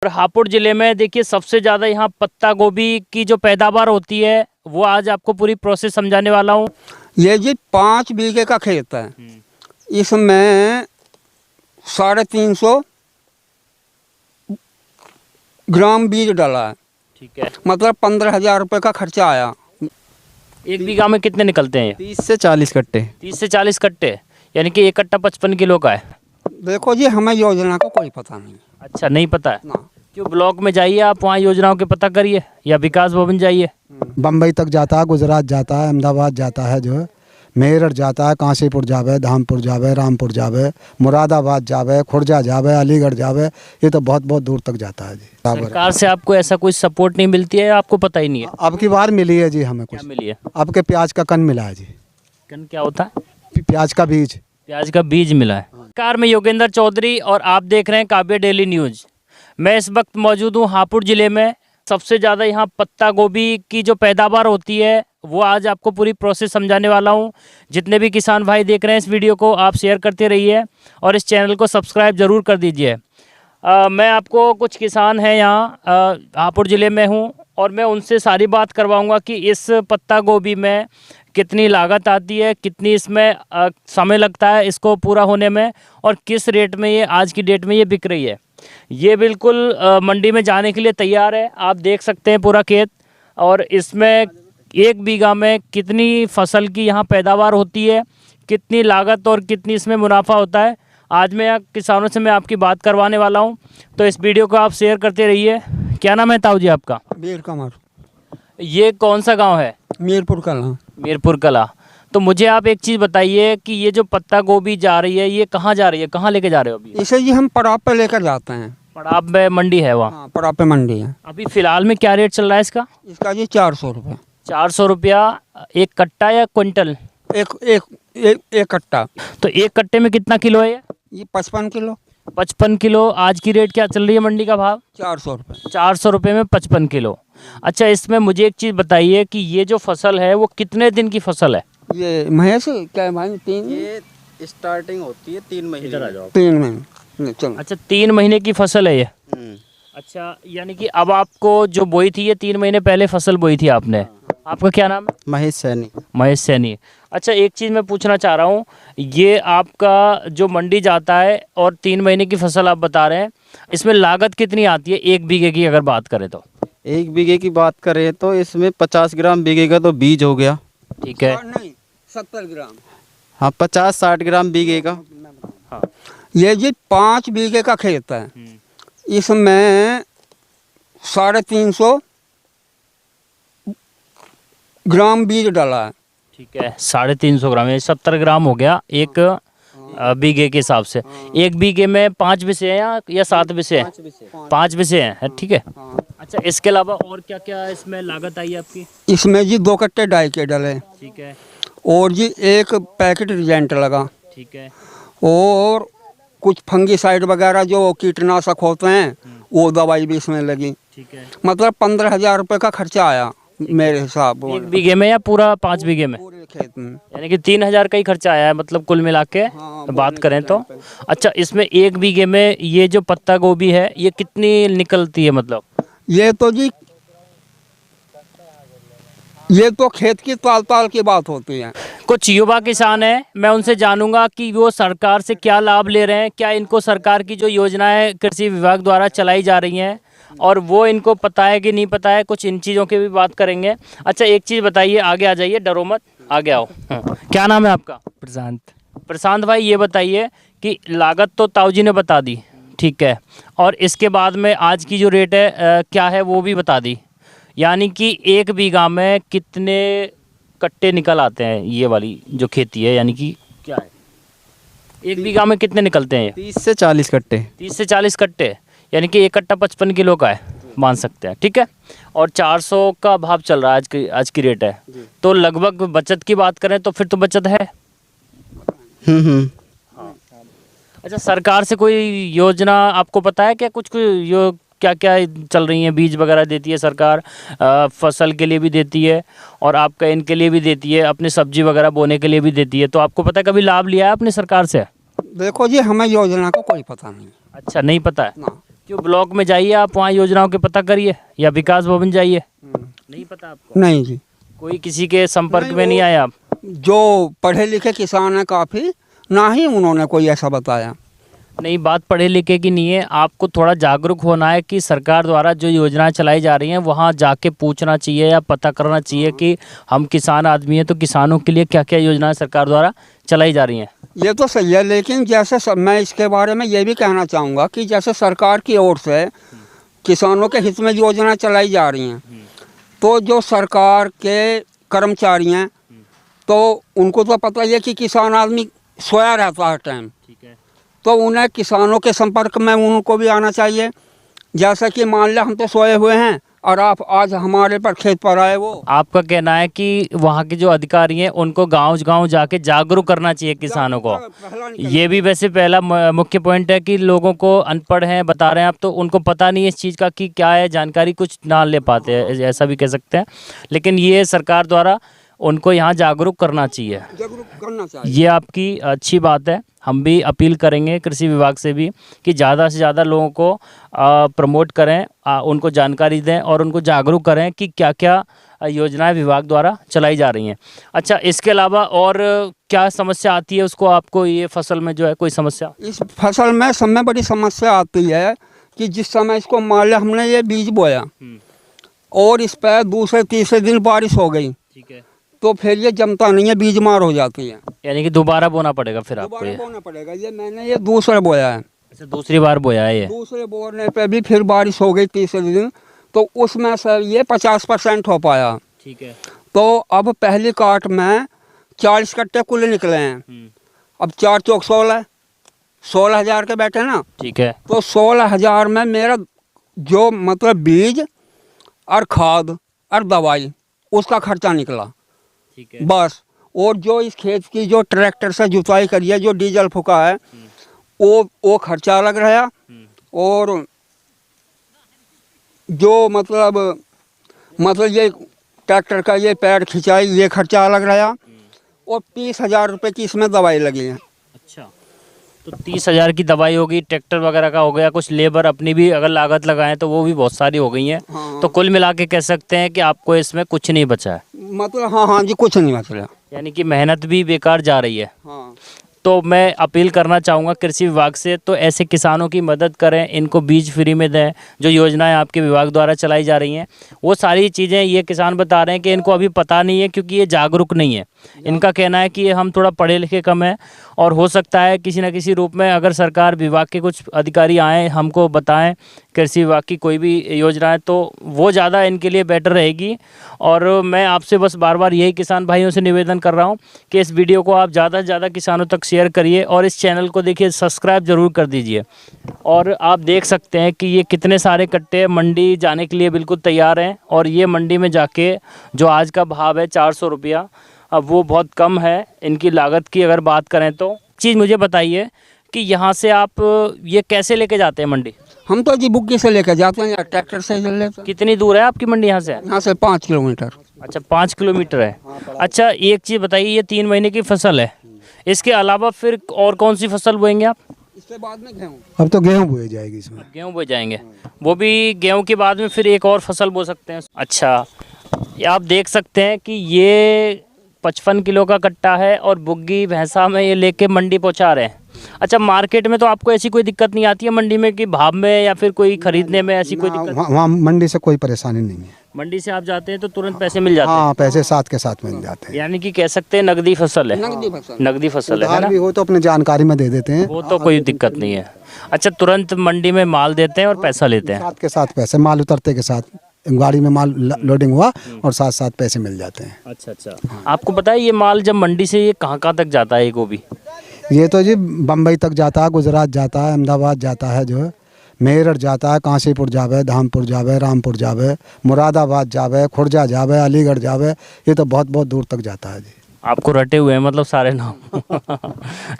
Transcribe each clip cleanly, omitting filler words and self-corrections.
और हापुड़ जिले में देखिए सबसे ज़्यादा यहाँ पत्ता गोभी की जो पैदावार होती है वो आज आपको पूरी प्रोसेस समझाने वाला हूँ। ये जी 5 बीघे का खेत है। इसमें 350 ग्राम बीज डाला है। ठीक है, मतलब 15,000 रुपये का खर्चा आया। एक बीघा में कितने निकलते हैं? 30 से 40 कट्टे। 30 से 40 कट्टे, यानी कि एक कट्टा 55 किलो का है। देखो जी, हमें योजना का कोई पता नहीं। अच्छा, नहीं पता है? ना, क्यों, ब्लॉक में जाइए आप, वहाँ योजनाओं के पता करिए, या विकास भवन जाइए। बम्बई तक जाता है, गुजरात जाता है, अहमदाबाद जाता है, जो है मेरठ जाता है, काशीपुर जावे, धामपुर जावे, रामपुर जावे, मुरादाबाद जावे, खुर्जा जावे, अलीगढ़ जावे, ये तो बहुत बहुत दूर तक जाता है जी। सरकार से आपको ऐसा कोई सपोर्ट नहीं मिलती है, आपको पता ही नहीं है? अब की बार मिली है जी हमें क्या कुछ। मिली है? अब के प्याज का कन मिला है जी। कन क्या होता है? प्याज का बीज। प्याज का बीज मिला है। नमस्कार, मैं योगेंद्र चौधरी और आप देख रहे हैं काव्य डेली न्यूज़। मैं इस वक्त मौजूद हूँ हापुड़ जिले में। सबसे ज़्यादा यहाँ पत्ता गोभी की जो पैदावार होती है वो आज आपको पूरी प्रोसेस समझाने वाला हूँ। जितने भी किसान भाई देख रहे हैं इस वीडियो को, आप शेयर करते रहिए और इस चैनल को सब्सक्राइब ज़रूर कर दीजिए। मैं आपको कुछ किसान हैं यहाँ हापुड़ ज़िले में हूँ और मैं उनसे सारी बात करवाऊँगा कि इस पत्ता गोभी में कितनी लागत आती है, कितनी इसमें समय लगता है इसको पूरा होने में, और किस रेट में ये आज की डेट में ये बिक रही है। ये बिल्कुल मंडी में जाने के लिए तैयार है। आप देख सकते हैं पूरा खेत, और इसमें एक बीघा में कितनी फसल की यहाँ पैदावार होती है, कितनी लागत और कितनी इसमें मुनाफा होता है। आज मैं यहाँ किसानों से मैं आपकी बात करवाने वाला हूँ, तो इस वीडियो को आप शेयर करते रहिए। क्या नाम है ताऊ जी आपका? वीर कमर, ये कौन सा गाँव है? मीरपुर कला। मीरपुर कला। तो मुझे आप एक चीज़ बताइए कि ये जो पत्ता गोभी जा रही है ये कहाँ जा रही है, कहाँ लेके जा रहे हो अभी? इसे जी हम पड़ाव पे लेकर जाते हैं। पड़ाव में मंडी है वहाँ? हाँ, पड़ाव पे मंडी है। अभी फ़िलहाल में क्या रेट चल रहा है इसका? इसका जी 400 रुपये। 400 रुपया एक कट्टा या क्विंटल? एक कट्टा। तो एक कट्टे में कितना किलो है ये 55 किलो। 55 किलो। आज की रेट क्या चल रही है मंडी का भाव? 400 रुपये। 400 रुपये में 55 किलो। अच्छा, इसमें मुझे एक चीज़ बताइए कि ये जो फसल है वो कितने दिन की फसल है? ये महेश क्या है भाई? ये स्टार्टिंग होती है 3 महीने। इधर आ जाओ। 3 महीने। चलो। अच्छा, 3 महीने की फसल है ये। अच्छा, यानी कि अब आपको जो बोई थी ये 3 महीने पहले फसल बोई थी आपने। आपका क्या नाम है? महेश सैनी। महेश सैनी। अच्छा, एक चीज़ मैं पूछना चाह रहा हूँ, ये आपका जो मंडी जाता है और 3 महीने की फसल आप बता रहे हैं, इसमें लागत कितनी आती है एक बीघे की अगर बात करें तो? 1 बीघे की बात करें तो इसमें 50 ग्राम बीघे का तो बीज हो गया। ठीक है। नहीं, 70 ग्राम। हाँ, 50-60 ग्राम बीघे का। हाँ। ये जी 5 बीघे का खेत है। इसमें 350 ग्राम बीज डाला है। ठीक है, 350 ग्राम, ये 70 ग्राम हो गया एक बीघे के हिसाब से। एक बीघे में 5 बिस्से हैं या 7 बिस्से हैं? 5 बिस्से हैं, ठीक है। अच्छा, इसके अलावा और क्या क्या इसमें लागत आई है आपकी? इसमें जी 2 कट्टे डाई के डले, ठीक है। और जी 1 पैकेट रिजेंट लगा, ठीक है। और कुछ फंगीसाइड वगैरह जो कीटनाशक होते हैं वो दवाई भी इसमें लगी। ठीक है। मतलब 15,000 रुपये का खर्चा आया मेरे हिसाब एक बीघे में या पूरा 5 बीघे में? पूरे खेत में। यानी कि 3,000 का ही खर्चा आया है, मतलब कुल मिला के बात करें तो। अच्छा, इसमें एक बीघे में ये जो पत्ता गोभी है ये कितनी निकलती है मतलब? ये तो जी, ये तो खेत की ताल की बात होती है। कुछ युवा किसान हैं, मैं उनसे जानूंगा कि वो सरकार से क्या लाभ ले रहे हैं, क्या इनको सरकार की जो योजनाएं कृषि विभाग द्वारा चलाई जा रही हैं और वो इनको पता है कि नहीं पता है, कुछ इन चीज़ों की भी बात करेंगे। अच्छा, एक चीज़ बताइए, आगे आ जाइए, डरो मत, आगे आओ। क्या नाम है आपका? प्रशांत। प्रशांत भाई, ये बताइए कि लागत तो ताऊ जी ने बता दी, ठीक है, और इसके बाद में आज की जो रेट है क्या है वो भी बता दी, यानी कि एक बीघा में कितने कट्टे निकल आते हैं ये वाली जो खेती है, यानी कि क्या है एक बीघा में कितने निकलते हैं? 30 से 40 कट्टे। 30 से 40 कट्टे, यानी कि एक कट्टा 55 किलो का है, मान सकते हैं, ठीक है। और 400 का भाव चल रहा है, आज की रेट है, तो लगभग बचत की बात करें तो फिर तो बचत है। अच्छा, सरकार से कोई योजना आपको पता है क्या? कुछ क्या क्या चल रही हैं? बीज वगैरह देती है सरकार, फसल के लिए भी देती है और आपका इनके लिए भी देती है, अपने सब्जी वगैरह बोने के लिए भी देती है, तो आपको पता है कभी लाभ लिया है आपने सरकार से? देखो जी, हमें योजना का कोई पता नहीं। अच्छा, नहीं पता है ना। क्यों ब्लॉक में जाइए आप, वहाँ योजनाओं के पता करिए, या विकास भवन जाइए, नहीं पता आपको? नहीं जी, कोई किसी के संपर्क नहीं, में नहीं वो- आए आप? जो पढ़े लिखे किसान हैं काफ़ी, ना ही उन्होंने कोई ऐसा बताया। नहीं, बात पढ़े लिखे की नहीं है, आपको थोड़ा जागरूक होना है कि सरकार द्वारा जो योजनाएं चलाई जा रही हैं वहाँ जाके पूछना चाहिए या पता करना चाहिए कि हम किसान आदमी हैं तो किसानों के लिए क्या क्या योजनाएं सरकार द्वारा चलाई जा रही हैं। ये तो सही है, लेकिन जैसे मैं इसके बारे में ये भी कहना चाहूँगा कि जैसे सरकार की ओर से किसानों के हित में योजना चलाई जा रही हैं, तो जो सरकार के कर्मचारी हैं तो उनको तो पता ही है कि किसान आदमी सोया रहता है टाइम, ठीक है। तो उन्हें किसानों के संपर्क में उनको भी आना चाहिए। जैसा कि मान लिया हम तो सोए हुए हैं और आप आज हमारे पर खेत पर आए, वो आपका कहना है कि वहाँ के जो अधिकारी हैं उनको गांव-गांव जाके जागरूक करना चाहिए किसानों को। पहला निकल- ये भी वैसे पहला मुख्य पॉइंट है कि लोगों को अनपढ़ हैं बता रहे हैं आप, तो उनको पता नहीं है इस चीज़ का कि क्या है, जानकारी कुछ ना ले पाते हैं, ऐसा भी कह सकते हैं। लेकिन ये सरकार द्वारा उनको यहाँ जागरूक करना चाहिए, जागरूक करना चाहिए। ये आपकी अच्छी बात है। हम भी अपील करेंगे कृषि विभाग से भी कि ज़्यादा से ज़्यादा लोगों को प्रमोट करें, उनको जानकारी दें और उनको जागरूक करें कि क्या क्या योजनाएं विभाग द्वारा चलाई जा रही हैं। अच्छा, इसके अलावा और क्या समस्या आती है उसको, आपको ये फसल में जो है कोई समस्या? इस फसल में सब में बड़ी समस्या आती है कि जिस समय इसको मान लिया हमने ये बीज बोया और इस पर दूसरे तीसरे दिन बारिश हो गई, ठीक है। तो फिर ये जमता नहीं है, बीज मार हो जाती है, यानी कि दोबारा बोना पड़ेगा फिर आपको दोबारा ये? बोना पड़ेगा। ये मैंने ये दूसरा बोया है, अच्छा, दूसरी बार बोया है ये? दूसरे बोने पे भी फिर बारिश हो गई तीसरे दिन, तो उसमें से ये 50% हो पाया। ठीक है। तो अब पहली काट में 40 कट्टे कुल निकले हैं। अब 4 चौक 16,000 के बैठे ना, ठीक है। तो 16,000 में मेरा जो मतलब बीज और खाद और दवाई उसका खर्चा निकला ठीक है। बस। और जो इस खेत की जो ट्रैक्टर से जुताई करी है, जो डीजल फूका है, वो खर्चा अलग रहा। और जो मतलब ये ट्रैक्टर का ये पैर खिंचाई, ये खर्चा अलग रहा। और 30,000 रुपये की इसमें दवाई लगी है। अच्छा, तो 30,000 की दवाई होगी, ट्रैक्टर वगैरह का हो गया, कुछ लेबर अपनी भी अगर लागत लगाएं तो वो भी बहुत सारी हो गई हैं। हाँ। तो कुल मिला के कह सकते हैं कि आपको इसमें कुछ नहीं बचा है, मतलब हाँ जी, कुछ नहीं बच रहा। यानी कि मेहनत भी बेकार जा रही है। हाँ, तो मैं अपील करना चाहूँगा कृषि विभाग से, तो ऐसे किसानों की मदद करें, इनको बीज फ्री में दें। जो योजनाएं आपके विभाग द्वारा चलाई जा रही हैं वो सारी चीज़ें ये किसान बता रहे हैं कि इनको अभी पता नहीं है, क्योंकि ये जागरूक नहीं है। इनका कहना है कि हम थोड़ा पढ़े लिखे कम हैं, और हो सकता है किसी न किसी रूप में अगर सरकार विभाग के कुछ अधिकारी आएँ, हमको बताएं कृषि विभाग की कोई भी योजना है, तो वो ज़्यादा इनके लिए बेटर रहेगी। और मैं आपसे बस बार बार यही किसान भाइयों से निवेदन कर रहा हूँ कि इस वीडियो को आप ज़्यादा से ज़्यादा किसानों तक शेयर करिए, और इस चैनल को देखिए सब्सक्राइब ज़रूर कर दीजिए। और आप देख सकते हैं कि ये कितने सारे कट्टे मंडी जाने के लिए बिल्कुल तैयार हैं, और ये मंडी में जाके जो आज का भाव है 400 रुपया, अब वो बहुत कम है इनकी लागत की अगर बात करें तो। चीज़ मुझे बताइए कि यहाँ से आप ये कैसे लेके जाते हैं मंडी? हम तो जी बुग्गी से लेकर जाते हैं या ट्रैक्टर से ले लेते हैं। कितनी दूर है आपकी मंडी यहाँ से? यहाँ से 5 किलोमीटर। अच्छा, 5 किलोमीटर है। अच्छा, एक चीज़ बताइए, ये 3 महीने की फसल है, इसके अलावा फिर और कौन सी फसल बोएंगे आप? इसके बाद में गेहूँ। अब तो गेहूँ बोई जाएगी इसमें। गेहूँ बो जाएंगे, वो भी गेहूँ के बाद में फिर एक और फसल बो सकते हैं। अच्छा, ये आप देख सकते हैं कि ये 55 किलो का कट्टा है और बुग्गी भैंसा में ये लेके मंडी पहुंचा रहे हैं। अच्छा, मार्केट में तो आपको ऐसी कोई दिक्कत नहीं आती है मंडी में कि भाव में या फिर कोई खरीदने में ऐसी कोई दिक्कत? वहाँ मंडी से कोई परेशानी नहीं है। मंडी से आप जाते हैं तो तुरंत पैसे मिल जाते हैं? हाँ, पैसे साथ के साथ मिल जाते हैं। यानी कि कह सकते हैं नकदी फसल है। नगदी फसल। नकदी फसल है उधार ना? भी हो तो अपने जानकारी में दे देते हैं। वो तो कोई दिक्कत नहीं है। अच्छा, तुरंत मंडी में माल देते हैं और पैसा लेते हैं? साथ के साथ पैसे, माल उतरते के साथ गाड़ी में माल लोडिंग हुआ और साथ साथ पैसे मिल जाते हैं। अच्छा अच्छा, आपको पता है ये माल जब मंडी से ये कहाँ कहाँ तक जाता है? ये गोभी ये तो जी बम्बई तक जाता है, गुजरात जाता है, अहमदाबाद जाता है, जो है मेरठ जाता है, काशीपुर जावे, धामपुर जावे, रामपुर जावे, मुरादाबाद जावे, खुर्जा जावे, अलीगढ़ जावे, ये तो बहुत बहुत दूर तक जाता है जी। आपको रटे हुए हैं मतलब सारे नाम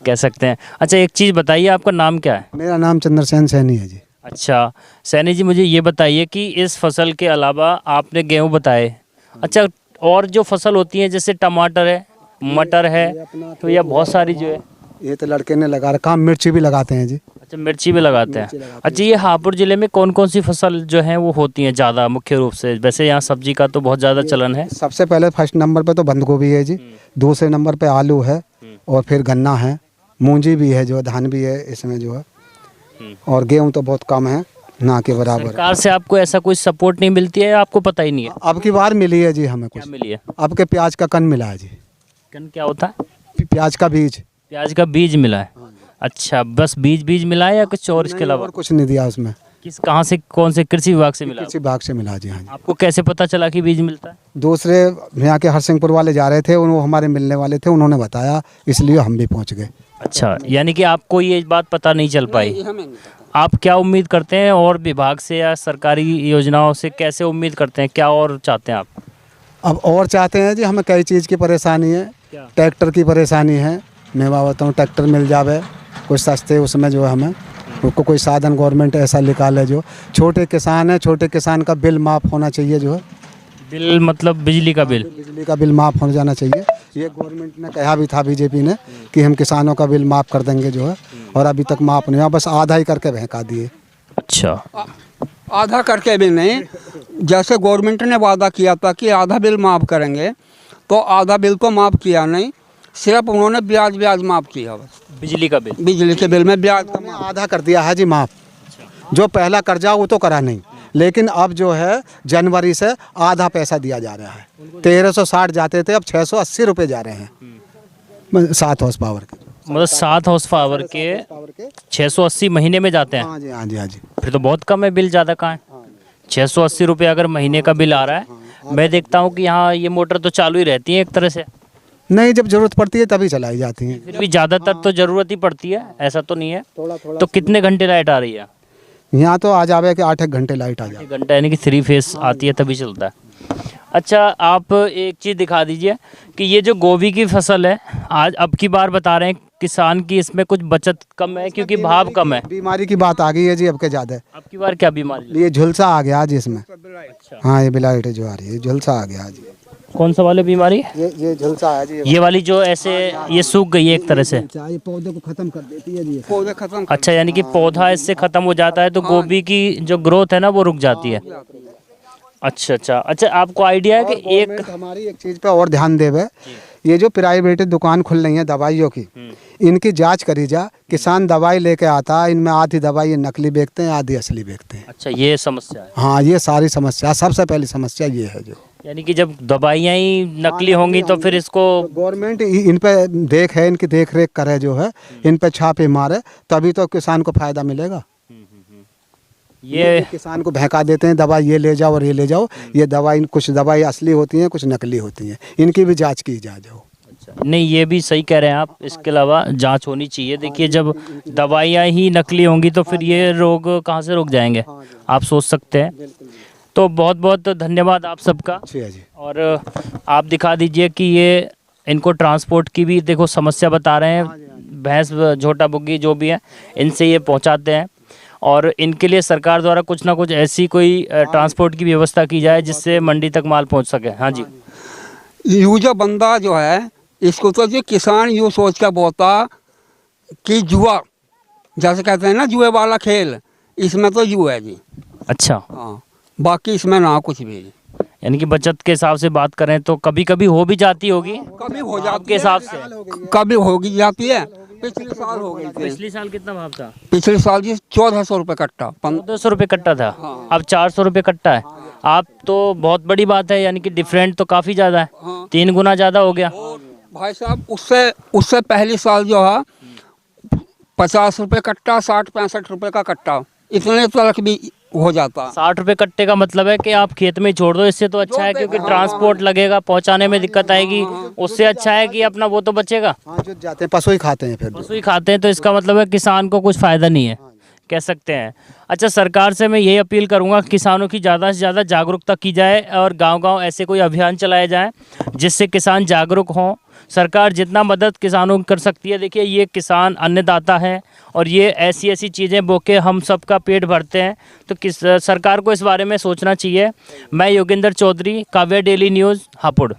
कह सकते हैं। अच्छा, एक चीज़ बताइए, आपका नाम क्या है? मेरा नाम चंद्रसेन सैनी है जी। अच्छा सैनी जी, मुझे ये बताइए कि इस फसल के अलावा आपने गेहूँ बताए, अच्छा और जो फसल होती है जैसे टमाटर है, मटर है, तो यह बहुत सारी जो है ये तो लड़के ने लगा रखा, हम मिर्ची भी लगाते हैं जी। अच्छा, मिर्ची भी लगाते हैं। अच्छा, ये हापुड़ ज़िले में कौन कौन सी फसल जो है वो होती हैं ज़्यादा मुख्य रूप से? वैसे यहाँ सब्जी का तो बहुत ज़्यादा चलन है। सबसे पहले फर्स्ट नंबर पे तो बंद गोभी है जी, दूसरे नंबर पे आलू है, और फिर गन्ना है, मूंजी भी है, जो धान भी है इसमें जो है, और गेहूँ तो बहुत कम है, ना के बराबर है। सरकार से आपको ऐसा कोई सपोर्ट नहीं मिलती है, आपको पता ही नहीं है? अब की बार मिली है जी हमें क्या कुछ, मिली है? अब के प्याज का कन मिला है जी, कन क्या होता है? प्याज का बीज। प्याज का बीज मिला है। अच्छा, बस बीज मिला है या कुछ और इसके नहीं, अलावा? और कुछ नहीं दिया उसमें, कहाँ से, कौन से कृषि विभाग से मिला? किसी भाग से मिला जी। हाँ जी, आपको कैसे पता चला कि बीज मिलता है? दूसरे यहाँ के हरसिंहपुर वाले जा रहे थे, वो हमारे मिलने वाले थे, उन्होंने बताया, इसलिए हम भी पहुँच गए। अच्छा, यानी कि आपको ये बात पता नहीं चल पाई। आप क्या उम्मीद करते हैं और विभाग से या सरकारी योजनाओं से कैसे उम्मीद करते हैं, क्या और चाहते हैं आप? अब और चाहते हैं जी, हमें कई चीज़ की परेशानी है, क्या? ट्रैक्टर की परेशानी है। मैं बताऊँ, ट्रैक्टर मिल जावे कुछ सस्ते, उसमें जो है हमें उनको कोई साधन गवर्नमेंट ऐसा निकाले जो छोटे किसान है, छोटे किसान का बिल माफ़ होना चाहिए जो है। बिल मतलब बिजली का बिल? बिजली का बिल माफ़ हो जाना चाहिए। ये गवर्नमेंट ने कहा भी था, बीजेपी ने, कि हम किसानों का बिल माफ़ कर देंगे जो है, और अभी तक माफ़ नहीं हुआ, बस आधा ही करके बहका दिए। अच्छा, आधा करके भी नहीं, जैसे गवर्नमेंट ने वादा किया था कि आधा बिल माफ़ करेंगे, तो आधा बिल तो माफ़ किया नहीं, सिर्फ उन्होंने ब्याज माफ़ किया बस। बिजली का बिल? बिजली के बिल में ब्याज का माफ़। आधा कर दिया है जी माफ़, जो पहला कर्जा वो तो करा नहीं, लेकिन अब जो है जनवरी से आधा पैसा दिया जा रहा है। 1360 जाते थे, अब 680 रुपये जा रहे हैं 7 हॉर्स पावर के। मतलब 7 हॉर्स पावर के 680 महीने में जाते हैं? हाँ जी, हाँ जी, हाँ जी। फिर तो बहुत कम है, बिल ज़्यादा कहाँ है? 680 रुपये अगर महीने का बिल आ रहा है। मैं देखता हूँ कि यहाँ ये मोटर तो चालू ही रहती है एक तरह से। नहीं, जब ज़रूरत पड़ती है तभी चलाई जाती हैं। फिर भी ज़्यादातर तो ज़रूरत ही पड़ती है, ऐसा तो नहीं है? तो कितने घंटे लाइट आ रही है? यहाँ तो आ जावे कि 8 घंटे लाइट आ जाए। 1 घंटा, यानी कि 3 फेस आती है तभी चलता है। अच्छा, आप एक चीज़ दिखा दीजिए कि ये जो गोभी की फसल है, आज अब की बार बता रहे हैं किसान की इसमें कुछ बचत कम है क्योंकि भाव कम है। बीमारी की बात आ गई है जी अब के ज़्यादा। अब की बार क्या बीमारी? ये झुलसा आ गया जी इसमें। अच्छा, हाँ, ये बिलाइट जो आ रही है, झुलसा आ गया जी। कौन सा वाली बीमारी? ये झुलसा है जी। ये वाली जो ऐसे ये सूख गई है एक तरह से। ये पौधे को खत्म कर देती है जी। पौधे खत्म। अच्छा, यानी कि पौधा इससे ख़त्म हो जाता है तो गोभी की जो ग्रोथ है ना वो रुक जाती है। अच्छा, आपको आइडिया है कि एक हमारी एक चीज़ पे और ध्यान देवे, ये जो प्राइवेट दुकान खुल रही है दवाइयों की, इनकी जांच करी जा। किसान दवाई लेके आता है, इनमें आधी दवाई नकली बेचते हैं, आधी असली बेचते हैं। अच्छा, ये समस्या है। हाँ, ये सारी समस्या, सबसे पहली समस्या ये है जो, यानी कि जब दवाइयाँ ही नकली होंगी तो फिर इसको गवर्नमेंट इन पे इनकी देख रेख करे जो है, इन पे छापे मारे, तभी तो किसान को फायदा मिलेगा। ये किसान को बहका देते हैं, दवाई ये ले जाओ और ये ले जाओ। ये दवाई, कुछ दवाई असली होती हैं, कुछ नकली होती हैं, इनकी भी जांच की जा जाओ। नहीं, ये भी सही कह रहे हैं आप, इसके अलावा जांच होनी चाहिए। देखिए, जब दवाइयाँ ही नकली होंगी तो फिर ये रोग कहाँ से रुक जाएंगे, आप सोच सकते हैं। तो बहुत बहुत धन्यवाद आप सबका। जी जी। और आप दिखा दीजिए कि ये इनको ट्रांसपोर्ट की भी देखो समस्या बता रहे हैं, भैंस झोटा बुग्गी जो भी है इनसे ये पहुंचाते हैं, और इनके लिए सरकार द्वारा कुछ ना कुछ ऐसी कोई ट्रांसपोर्ट की व्यवस्था की जाए जिससे मंडी तक माल पहुंच सके। हाँ जी। यूजर बंदा जो है, इसको तो जो किसान यूँ सोच कर बोलता कि जुआ, जैसे कहते हैं ना जुए वाला खेल, इसमें तो जुआ है जी। अच्छा, हाँ, बाकी इसमें ना कुछ भी। यानी कि बचत के हिसाब से बात करें तो कभी कभी हो भी जाती होगी, कभी हो आपके जाती हिसाब से? कभी होगी जाती है। पिछले साल हो गई थी। पिछले साल कितना भाव था? पिछले साल जी 1400 रुपये कट्टा। 200 रुपये कट्टा था, अब 400 रुपये कट्टा है। आप तो बहुत बड़ी बात है, यानी कि डिफरेंट तो काफ़ी ज़्यादा है, 3 गुना ज़्यादा हो गया। भाई साहब, उससे पहले साल जो है 50 रुपये कट्टा, 60-65 रुपये का कट्टा, इतने तक भी हो जाता। 60 रुपये कट्टे का मतलब है कि आप खेत में ही छोड़ दो, इससे तो अच्छा है क्योंकि ट्रांसपोर्ट लगेगा, पहुंचाने में दिक्कत आएगी, उससे अच्छा है कि अपना वो तो बचेगा। हाँ, जो जाते हैं पशु ही खाते हैं, फिर पशु ही खाते हैं, तो इसका मतलब है किसान को कुछ फ़ायदा नहीं है, कह सकते हैं। अच्छा, सरकार से मैं यही अपील करूंगा किसानों की ज़्यादा से ज़्यादा जागरूकता की जाए और गांव-गांव ऐसे कोई अभियान चलाए जाएं जिससे किसान जागरूक हों। सरकार जितना मदद किसानों की कर सकती है, देखिए ये किसान अन्नदाता है और ये ऐसी ऐसी चीज़ें बो के हम सबका पेट भरते हैं, तो सरकार को इस बारे में सोचना चाहिए। मैं योगेंद्र चौधरी, काव्या डेली न्यूज़, हापुड़।